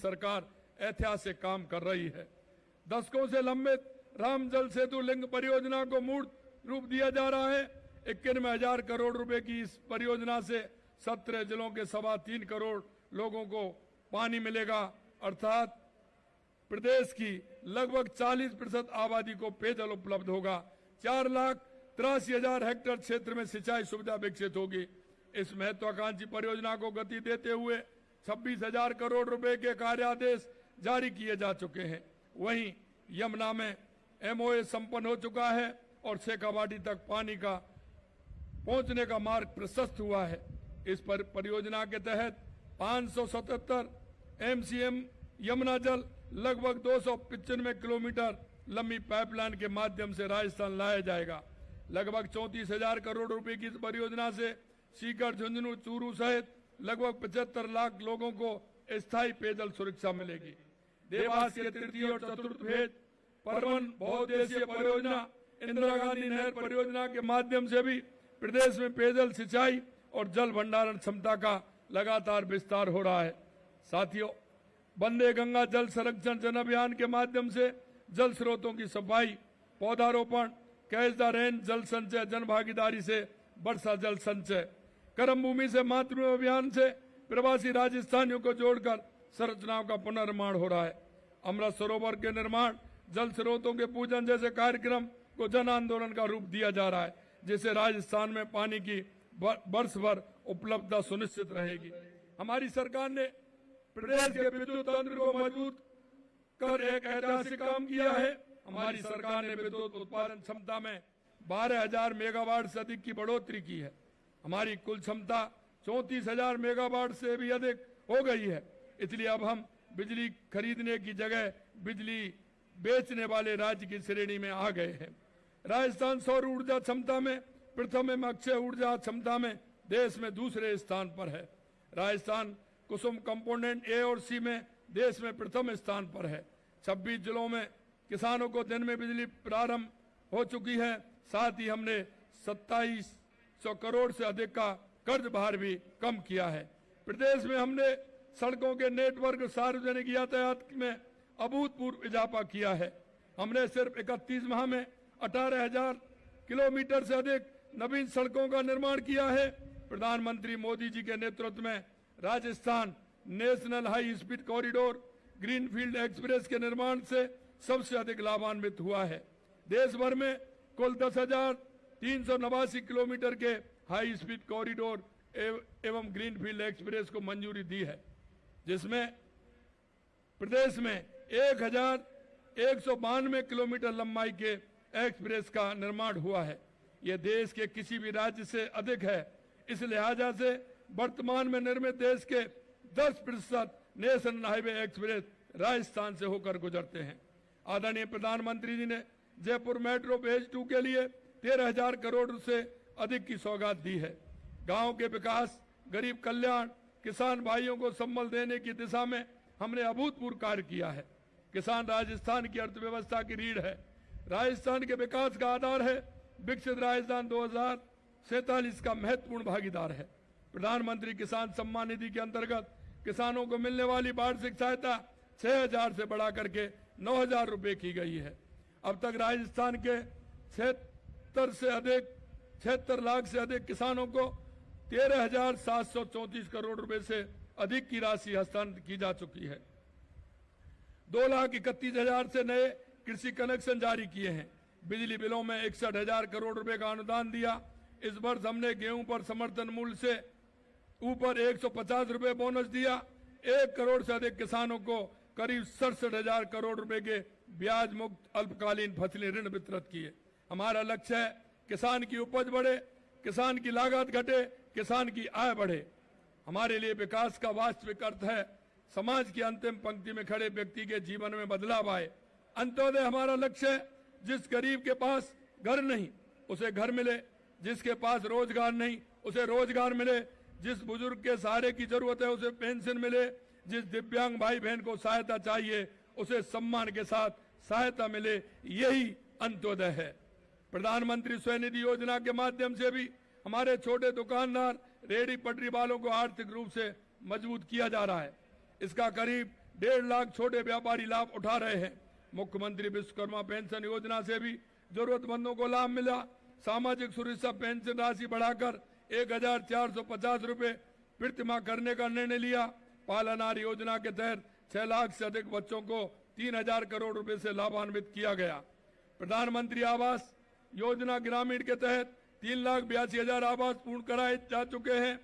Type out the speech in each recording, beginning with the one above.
सरकार ऐतिहासिक काम कर रही है। दशकों से लंबित राम जल सेतु लिंक परियोजना को मूर्त रूप दिया जा रहा है। 91,000 करोड़ रुपए की इस परियोजना से 17 जिलों के 3.25 करोड़ लोगों को पानी मिलेगा, अर्थात प्रदेश की लगभग 40% आबादी को पेयजल उपलब्ध होगा। 4,83,000 हेक्टेयर क्षेत्र में सिंचाई सुविधा विकसित होगी। इस महत्वाकांक्षी परियोजना को गति देते हुए 26,000 करोड़ रुपए के कार्यादेश जारी किए जा चुके हैं। वहीं यमुना में MOA संपन्न हो चुका है और शेखावाटी तक पानी का पहुंचने का मार्ग प्रशस्त हुआ है। इस परियोजना के तहत 577 MCM यमुना जल लगभग 295 किलोमीटर लंबी पाइपलाइन के माध्यम से राजस्थान लाया जाएगा। लगभग 34,000 करोड़ रुपए की इस परियोजना से सीकर, झुंझुनू, चूरू सहित लगभग 75 लाख लोगों को स्थायी पेयजल सुरक्षा मिलेगी। देवास के तृतीय और चतुर्थ फेज परवन बहुउद्देशीय परियोजना इंदिरा गांधी नहर परियोजना के माध्यम से भी प्रदेश में पेयजल, सिंचाई और जल भंडारण क्षमता का लगातार विस्तार हो रहा है। साथियों, वंदे गंगा जल संरक्षण जन अभियान के माध्यम से जल स्रोतों की सफाई, पौधारोपण, कैच द रेन जल संचय, जन भागीदारी से वर्षा जल संचय, कर्म भूमि से मातृभूमि अभियान से प्रवासी राजस्थानियों को जोड़कर संरचनाओं का पुनर्निर्माण हो रहा है। अमृत सरोवर के निर्माण, जल स्रोतों के पूजन जैसे कार्यक्रम को जन आंदोलन का रूप दिया जा रहा है, जिससे राजस्थान में पानी की वर्ष भर उपलब्धता सुनिश्चित रहेगी। हमारी सरकार ने प्रदेश के विद्युत तंत्र को मजबूत कर एक ऐतिहासिक काम किया है। हमारी सरकार ने विद्युत उत्पादन क्षमता में 12,000 मेगावाट से अधिक की बढ़ोतरी की है। हमारी कुल क्षमता 34,000 मेगावाट से भी अधिक हो गई है। इसलिए अब हम बिजली खरीदने की जगह बिजली बेचने वाले राज्य की श्रेणी में आ गए हैं। राजस्थान सौर ऊर्जा क्षमता में प्रथम एवं अक्षय ऊर्जा क्षमता में देश में दूसरे स्थान पर है। राजस्थान कुसुम कंपोनेंट A और C में देश में प्रथम स्थान पर है। 26 जिलों में किसानों को दिन में बिजली प्रारंभ हो चुकी है। साथ ही हमने 2700 करोड़ से अधिक का कर्ज भार भी कम किया है। प्रदेश में हमने सड़कों के नेटवर्क, सार्वजनिक यातायात में अभूतपूर्व इजाफा किया है। हमने सिर्फ 31 माह में 18,000 किलोमीटर से अधिक नवीन सड़कों का निर्माण किया है। प्रधानमंत्री मोदी जी के नेतृत्व में Rajasthan national high speed corridor greenfield express के निर्माण से सबसे अधिक लाभान्वित हुआ है। देश भर में कुल 10,389 किलोमीटर के हाई स्पीड कॉरिडोर एवं ग्रीनफील्ड एक्सप्रेस को मंजूरी दी है, जिसमें प्रदेश में 1,192 किलोमीटर लंबाई के एक्सप्रेस का निर्माण हुआ है। यह देश के किसी भी राज्य से अधिक है। इस लिहाजा से वर्तमान में निर्मित देश के 10% नेशनल हाईवे एक्सप्रेस राजस्थान से होकर गुजरते हैं। आदरणीय प्रधानमंत्री जी ने जयपुर मेट्रो फेज 2 के लिए 13,000 करोड़ से अधिक की सौगात दी है। गांव के विकास, गरीब कल्याण, किसान भाइयों को संबल देने की दिशा में हमने अभूतपूर्व कार्य किया है। किसान राजस्थान की अर्थव्यवस्था की रीढ़ है, राजस्थान के विकास का आधार है। विकसित राजस्थान 2047 का महत्वपूर्ण भागीदार है। प्रधानमंत्री किसान सम्मान निधि के अंतर्गत किसानों को मिलने वाली वार्षिक सहायता 6,000 से बढ़ा करके 9,000 रुपए की गई है। अब तक राजस्थान के 76 लाख से अधिक किसानों को 13,734 करोड़ रुपए से अधिक की राशि हस्तांतरित की जा चुकी है। 2,31,000 से नए कृषि कनेक्शन जारी किए हैं। बिजली बिलों में 61,000 करोड़ रुपए का अनुदान दिया। इस वर्ष हमने गेहूं पर समर्थन मूल्य से ऊपर 150 रुपए बोनस दिया। 1 करोड़ से अधिक किसानों को करीब 67,000 करोड़ रुपए के ब्याज मुक्त अल्पकालीन फसली ऋण वितरित किए। हमारा लक्ष्य है किसान की उपज बढ़े, किसान की लागत घटे, किसान की आय बढ़े। हमारे लिए विकास का वास्तविक अर्थ है समाज की अंतिम पंक्ति में खड़े व्यक्ति के जीवन में बदलाव आए। अंत्योदय हमारा लक्ष्य है। जिस गरीब के पास घर नहीं उसे घर मिले, जिसके पास रोजगार नहीं उसे रोजगार मिले, जिस बुजुर्ग के सहारे की जरूरत है उसे पेंशन मिले, जिस दिव्यांग भाई बहन को सहायता चाहिए उसे सम्मान के साथ सहायता मिले। यही अंत्योदय है। प्रधानमंत्री स्वनिधि योजना के माध्यम से भी हमारे छोटे दुकानदार, रेहड़ी पटरी वालों को आर्थिक रूप से मजबूत किया जा रहा है। इसका करीब 1.5 लाख छोटे व्यापारी लाभ उठा रहे हैं। मुख्यमंत्री विश्वकर्मा पेंशन योजना से भी जरूरतमंदों को लाभ मिला। सामाजिक सुरक्षा पेंशन राशि बढ़ाकर 1,450 रुपए प्रतिमाह करने का निर्णय लिया। पालनहार योजना के तहत 6 लाख से अधिक बच्चों को 3,000 करोड़ रुपए से लाभान्वित किया गया। प्रधानमंत्री आवास योजना ग्रामीण के तहत 3,82,000 आवास पूर्ण कराए जा चुके हैं।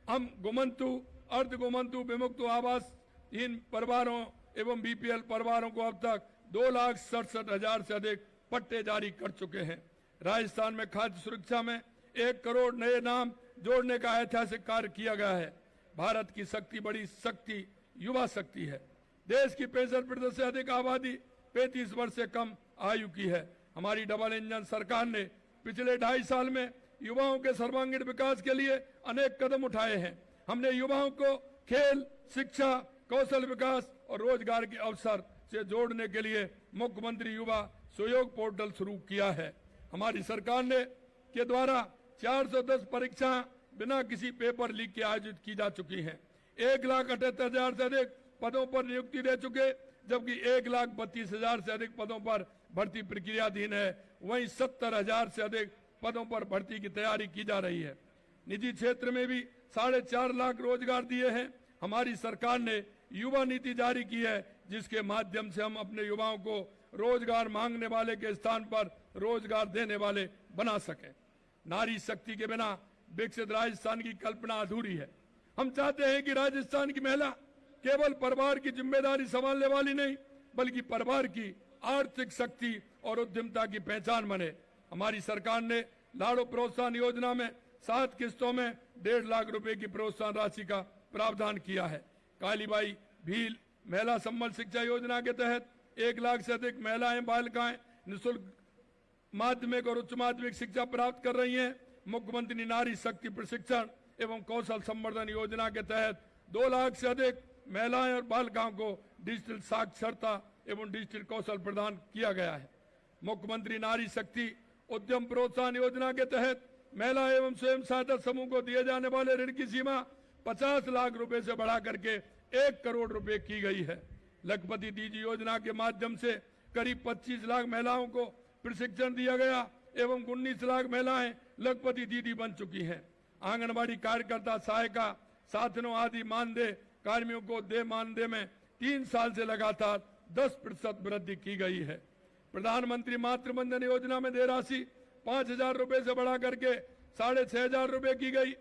हम गुमंतु, अर्ध गुमंतु, विमुक्त आवासहीन परिवारों एवं बीपीएल परिवारों को अब तक 2,67,000 से अधिक पट्टे जारी कर चुके हैं। राजस्थान में खाद्य सुरक्षा में 1 करोड़ नए नाम जोड़ने का ऐतिहासिक कार्य किया गया है। भारत की शक्ति, बड़ी शक्ति युवा शक्ति है। देश की 65% से अधिक आबादी 35 वर्ष से कम आयु की है। हमारी डबल इंजन सरकार ने पिछले 2.5 साल में युवाओं के सर्वांगीण विकास के लिए अनेक कदम उठाए हैं। हमने युवाओं को खेल, शिक्षा, कौशल विकास और रोजगार के अवसर से जोड़ने के लिए मुख्यमंत्री युवा सहयोग पोर्टल शुरू किया है। हमारी सरकार ने के द्वारा 410 परीक्षाएं बिना किसी पेपर लीक के आयोजित की जा चुकी हैं। 1,78,000 से अधिक पदों पर नियुक्ति दे चुके, जबकि 1,32,000 से अधिक पदों पर भर्ती प्रक्रियाधीन है। वहीं 70,000 से अधिक पदों पर भर्ती की तैयारी की जा रही है। निजी क्षेत्र में भी 4.5 लाख रोजगार दिए हैं। हमारी सरकार ने युवा नीति जारी की है, जिसके माध्यम से हम अपने युवाओं को रोजगार मांगने वाले के स्थान पर रोजगार देने वाले बना सकें। नारी शक्ति के बिना विकसित राजस्थान की कल्पना अधूरी है। हम चाहते हैं कि राजस्थान की महिला केवल परिवार की जिम्मेदारी संभालने वाली नहीं, बल्कि परिवार की आर्थिक शक्ति और उद्यमिता की पहचान बने। हमारी सरकार ने लाड़ो प्रोत्साहन योजना में 7 किस्तों में 1.5 लाख रुपए की प्रोत्साहन राशि का प्रावधान किया है। कालीबाई भील महिला संबल शिक्षा योजना के तहत 1 लाख से अधिक महिलाएं बालिकाएं निःशुल्क माध्यमिक और उच्च माध्यमिक शिक्षा प्राप्त कर रही हैं। मुख्यमंत्री नारी शक्ति प्रशिक्षण एवं कौशल संवर्धन योजना के तहत 2 लाख से अधिक महिलाएं और बालिकाओं को डिजिटल साक्षरता एवं डिजिटल कौशल प्रदान किया गया है। मुख्यमंत्री नारी शक्ति उद्यम प्रोत्साहन योजना के तहत महिला एवं स्वयं सहायता समूह को दिए जाने वाले ऋण की सीमा 50 लाख रुपए से बढ़ा करके 1 करोड़ रुपए की गई है। लखपति दीदी योजना के माध्यम से करीब 25 लाख महिलाओं को प्रशिक्षण दिया गया एवं 19 लाख महिलाएं लखपति दीदी बन चुकी हैं। आंगनबाड़ी कार्यकर्ता, सहायिका, साथियों आदि मानदेय कार्मिकों को दे मानदेय में 3 साल से लगातार 10% वृद्धि की गई है। प्रधानमंत्री मातृ वंदन योजना में देय राशि 5,000 रुपए से बढ़ा करके 6,500 रुपए की गई।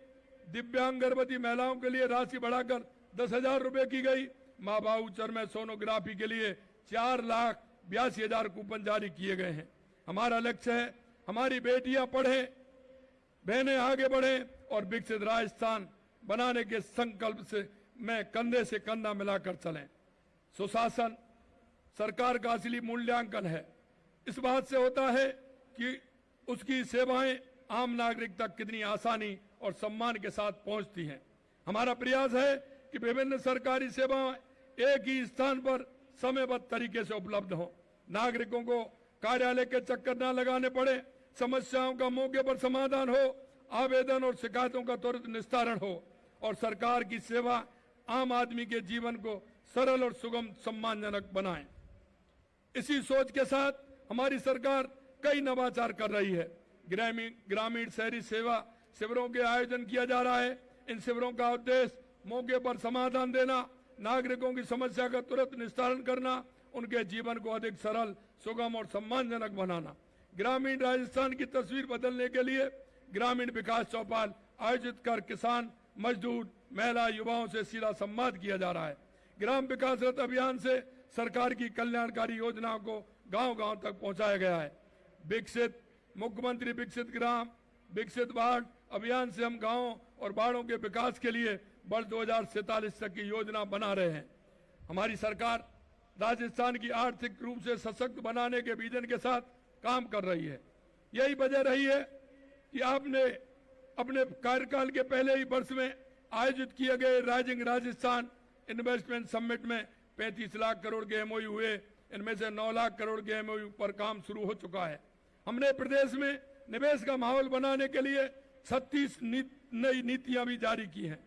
दिव्यांग गर्भवती महिलाओं के लिए राशि बढ़ाकर 10,000 रुपए की गई। माँ बाउचर में सोनोग्राफी के लिए 4,82,000 कूपन जारी किए गए हैं। हमारा लक्ष्य है हमारी बेटियां पढ़ें, बहनें आगे बढ़ें और विकसित राजस्थान बनाने के संकल्प में कंधे से कंधा मिलाकर चलें। सुशासन सरकार का असली मूल्यांकन है। इस बात से होता है कि उसकी सेवाएं आम नागरिक तक कितनी आसानी और सम्मान के साथ पहुंचती हैं। हमारा प्रयास है कि विभिन्न सरकारी सेवाएं एक ही स्थान पर समयबद्ध तरीके से उपलब्ध हों। नागरिकों को कार्यालय के चक्कर न लगाने पड़े, समस्याओं का मौके पर समाधान हो, आवेदन और शिकायतों का त्वरित निस्तारण हो और सरकार की सेवा आम आदमी के जीवन को सरल और सुगम सम्मानजनक बनाए। इसी सोच के साथ हमारी सरकार कई नवाचार कर रही है। ग्रामीण शहरी सेवा शिविरों के आयोजन किया जा रहा है। इन शिविरों का उद्देश्य मौके पर समाधान देना, नागरिकों की समस्या का तुरंत निस्तारण करना, उनके जीवन को अधिक सरल, सुगम और सम्मानजनक बनाना। ग्रामीण राजस्थान की तस्वीर बदलने के लिए ग्रामीण विकास चौपाल आयोजित कर किसान, मजदूर, महिला, युवाओं से सीधा संवाद किया जा रहा है। ग्राम विकास रथ अभियान से सरकार की कल्याणकारी योजनाओं को गांव-गांव तक पहुंचाया गया है। विकसित मुख्यमंत्री विकसित ग्राम विकसित वार्ड अभियान से हम गांवों और वार्डों के विकास के लिए वर्ष 2047 तक की योजना बना रहे हैं। हमारी सरकार राजस्थान की आर्थिक रूप से सशक्त बनाने के विजन के साथ काम कर रही है। यही वजह रही है कि आपने अपने कार्यकाल के पहले ही वर्ष में आयोजित किए गए राइजिंग राजस्थान इन्वेस्टमेंट समिट में 35 लाख करोड़ के एमओयू हुए। इनमें से 9 लाख करोड़ के एमओयू पर काम शुरू हो चुका है। हमने प्रदेश में निवेश का माहौल बनाने के लिए 36 नई नीतियां भी जारी की हैं।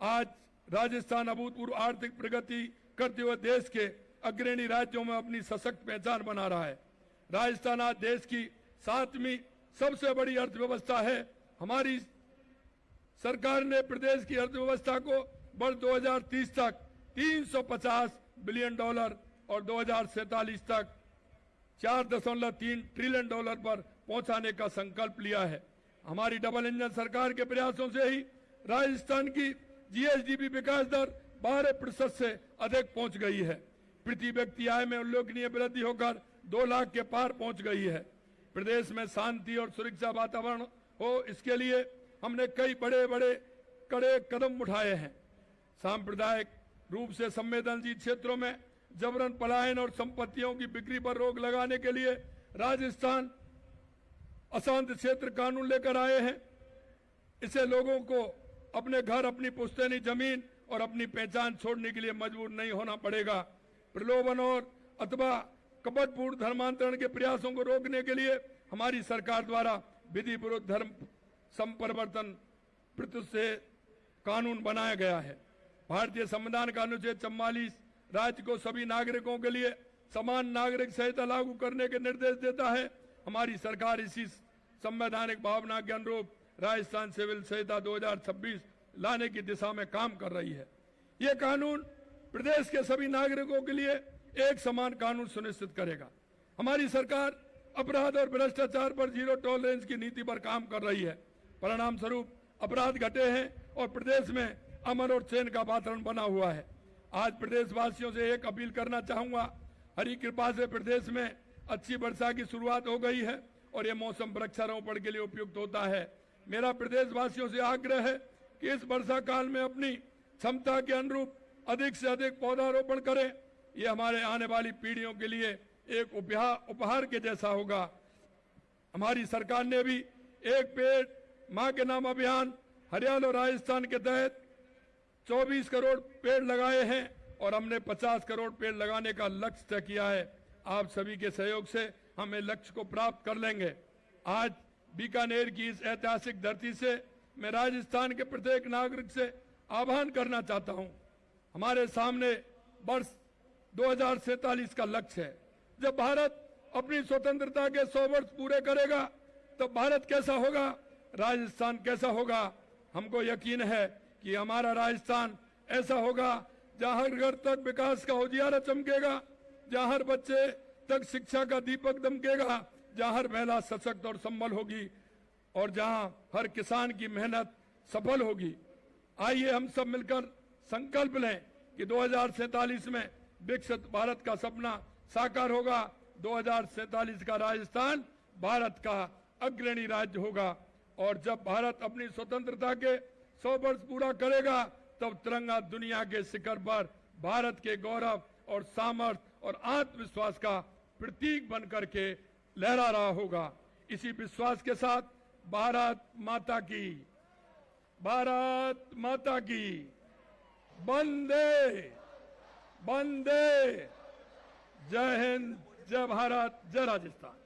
आज राजस्थान अभूतपूर्व आर्थिक प्रगति करते हुए देश के अग्रणी राज्यों में अपनी सशक्त पहचान बना रहा है। राजस्थान आज देश की 7वीं सबसे बड़ी अर्थव्यवस्था है। हमारी सरकार ने प्रदेश की अर्थव्यवस्था को वर्ष 2030 तक $350 बिलियन और 2047 तक $4.3 ट्रिलियन पर पहुंचाने का संकल्प लिया है। हमारी डबल इंजन सरकार के प्रयासों से ही राजस्थान की जीएसडीपी विकास दर 12% से अधिक पहुंच गई है। प्रति व्यक्ति आय में उल्लेखनीय वृद्धि होकर 2 लाख के पार पहुंच गई है। प्रदेश में शांति और सुरक्षा वातावरण हो, इसके लिए हमने कई बड़े कड़े कदम उठाए हैं। सांप्रदायिक रूप से संवेदनशील क्षेत्रों में जबरन पलायन और संपत्तियों की बिक्री पर रोक लगाने के लिए राजस्थान अशांत क्षेत्र कानून लेकर आए हैं। इसे लोगों को अपने घर, अपनी पुश्तैनी जमीन और अपनी पहचान छोड़ने के लिए मजबूर नहीं होना पड़ेगा। प्रलोभन और अथवा कपटपूर्ण धर्मांतरण के प्रयासों को रोकने के लिए हमारी सरकार द्वारा विधि विरुद्ध धर्म संपरिवर्तन से कानून बनाया गया है। भारतीय संविधान का अनुच्छेद 44 राज्य को सभी नागरिकों के लिए समान नागरिक संहिता लागू करने के निर्देश देता है। हमारी सरकार इसी संवैधानिक भावना के अनुरूप राजस्थान सिविल संहिता 2026 लाने की दिशा में काम कर रही है। ये कानून प्रदेश के सभी नागरिकों के लिए एक समान कानून सुनिश्चित करेगा। हमारी सरकार अपराध और भ्रष्टाचार पर जीरो टॉलरेंस की नीति पर काम कर रही है। परिणाम स्वरूप अपराध घटे हैं और प्रदेश में अमन और चैन का वातावरण बना हुआ है। आज प्रदेशवासियों से एक अपील करना चाहूंगा। हरी कृपा से प्रदेश में अच्छी वर्षा की शुरुआत हो गई है और ये मौसम वृक्षारोपण के लिए उपयुक्त होता है। मेरा प्रदेशवासियों से आग्रह है कि इस वर्षा काल में अपनी क्षमता के अनुरूप अधिक से अधिक पौधारोपण करें। ये हमारे आने वाली पीढ़ियों के लिए एक उपहार के जैसा होगा। हमारी सरकार ने भी एक पेड़ मां के नाम अभियान हरियाणा और राजस्थान के तहत 24 करोड़ पेड़ लगाए हैं और हमने 50 करोड़ पेड़ लगाने का लक्ष्य तय किया है। आप सभी के सहयोग से हम इस लक्ष्य को प्राप्त कर लेंगे। आज बीकानेर की इस ऐतिहासिक धरती से मैं राजस्थान के प्रत्येक नागरिक से आह्वान करना चाहता हूं। हमारे सामने वर्ष 2047 का लक्ष्य है। जब भारत अपनी स्वतंत्रता के 100 वर्ष पूरे करेगा तो भारत कैसा होगा, राजस्थान कैसा होगा। हमको यकीन है कि हमारा राजस्थान ऐसा होगा जहां हर घर तक विकास का उजियारा चमकेगा, जहां हर बच्चे तक शिक्षा का दीपक दमकेगा, जहां हर महिला सशक्त और संबल होगी और जहां हर किसान की मेहनत सफल होगी। आइए हम सब मिलकर संकल्प लें कि 2047 में विकसित भारत का सपना साकार होगा। 2047 का राजस्थान भारत का अग्रणी राज्य होगा और जब भारत अपनी स्वतंत्रता के 100 वर्ष पूरा करेगा तब तिरंगा दुनिया के शिखर पर भारत के गौरव और सामर्थ्य और आत्मविश्वास का प्रतीक बनकर के लहरा रहा होगा। इसी विश्वास के साथ भारत माता की वंदे वंदे। जय हिंद, जय भारत, जय राजस्थान।